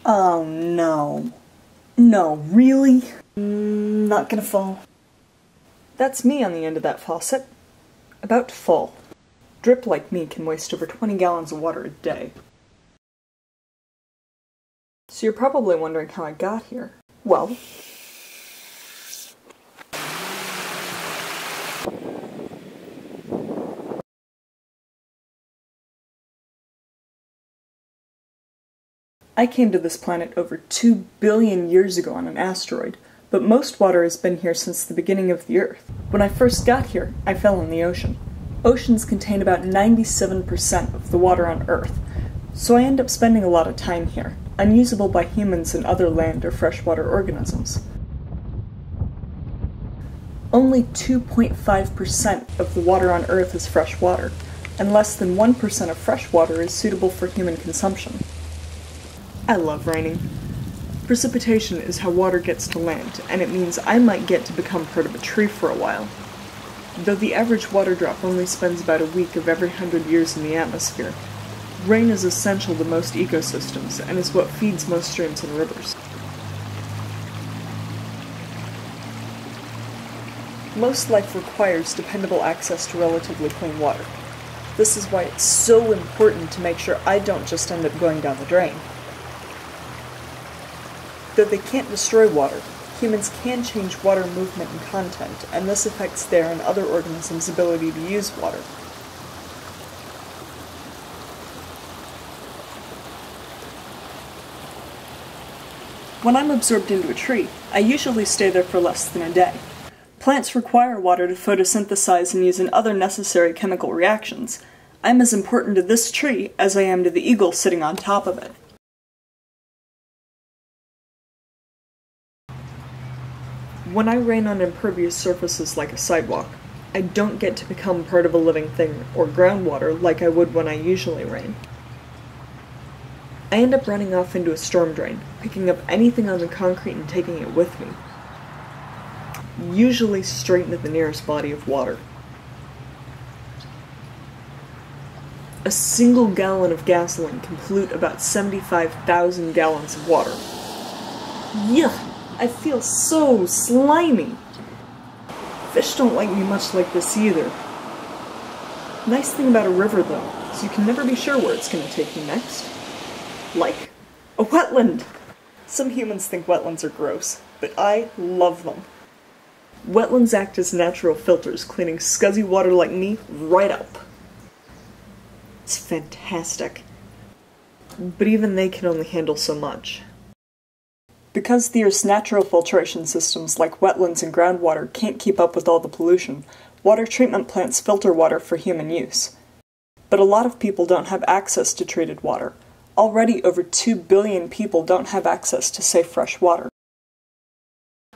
Oh no. No, really? Not gonna fall. That's me on the end of that faucet. About to fall. Drip like me can waste over 20 gallons of water a day. So you're probably wondering how I got here. Well, I came to this planet over 2 billion years ago on an asteroid, but most water has been here since the beginning of the Earth. When I first got here, I fell in the ocean. Oceans contain about 97% of the water on Earth, so I end up spending a lot of time here, unusable by humans and other land or freshwater organisms. Only 2.5% of the water on Earth is fresh water, and less than 1% of fresh water is suitable for human consumption. I love raining. Precipitation is how water gets to land, and it means I might get to become part of a tree for a while. Though the average water drop only spends about a week of every 100 years in the atmosphere, rain is essential to most ecosystems and is what feeds most streams and rivers. Most life requires dependable access to relatively clean water. This is why it's so important to make sure I don't just end up going down the drain. Though they can't destroy water, humans can change water movement and content, and this affects their and other organisms' ability to use water. When I'm absorbed into a tree, I usually stay there for less than a day. Plants require water to photosynthesize and use in other necessary chemical reactions. I'm as important to this tree as I am to the eagle sitting on top of it. When I rain on impervious surfaces like a sidewalk, I don't get to become part of a living thing or groundwater like I would when I usually rain. I end up running off into a storm drain, picking up anything on the concrete and taking it with me. Usually straight into the nearest body of water. A single gallon of gasoline can pollute about 75,000 gallons of water. Yuck! I feel so slimy! Fish don't like me much like this either. Nice thing about a river though, is you can never be sure where it's going to take you next. Like a wetland! Some humans think wetlands are gross, but I love them. Wetlands act as natural filters, cleaning scuzzy water like me right up. It's fantastic. But even they can only handle so much. Because the Earth's natural filtration systems like wetlands and groundwater can't keep up with all the pollution, water treatment plants filter water for human use. But a lot of people don't have access to treated water. Already over 2 billion people don't have access to safe fresh water.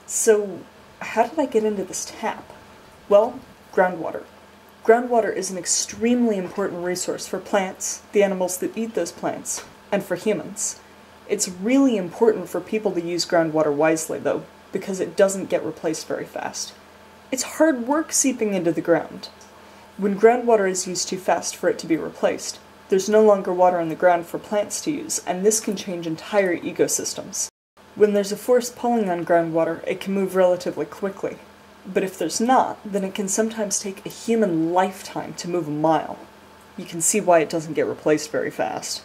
So, how did I get into this tap? Well, groundwater. Groundwater is an extremely important resource for plants, the animals that eat those plants, and for humans. It's really important for people to use groundwater wisely, though, because it doesn't get replaced very fast. It's hard work seeping into the ground. When groundwater is used too fast for it to be replaced, there's no longer water on the ground for plants to use, and this can change entire ecosystems. When there's a force pulling on groundwater, it can move relatively quickly. But if there's not, then it can sometimes take a human lifetime to move a mile. You can see why it doesn't get replaced very fast.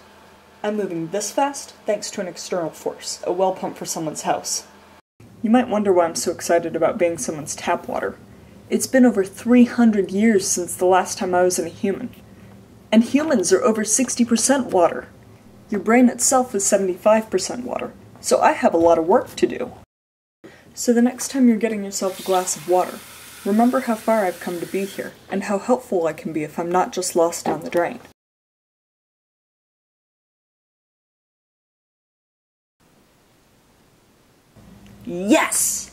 I'm moving this fast thanks to an external force, a well pump for someone's house. You might wonder why I'm so excited about being someone's tap water. It's been over 300 years since the last time I was in a human. And humans are over 60% water. Your brain itself is 75% water, so I have a lot of work to do. So the next time you're getting yourself a glass of water, remember how far I've come to be here, and how helpful I can be if I'm not just lost down the drain. Yes!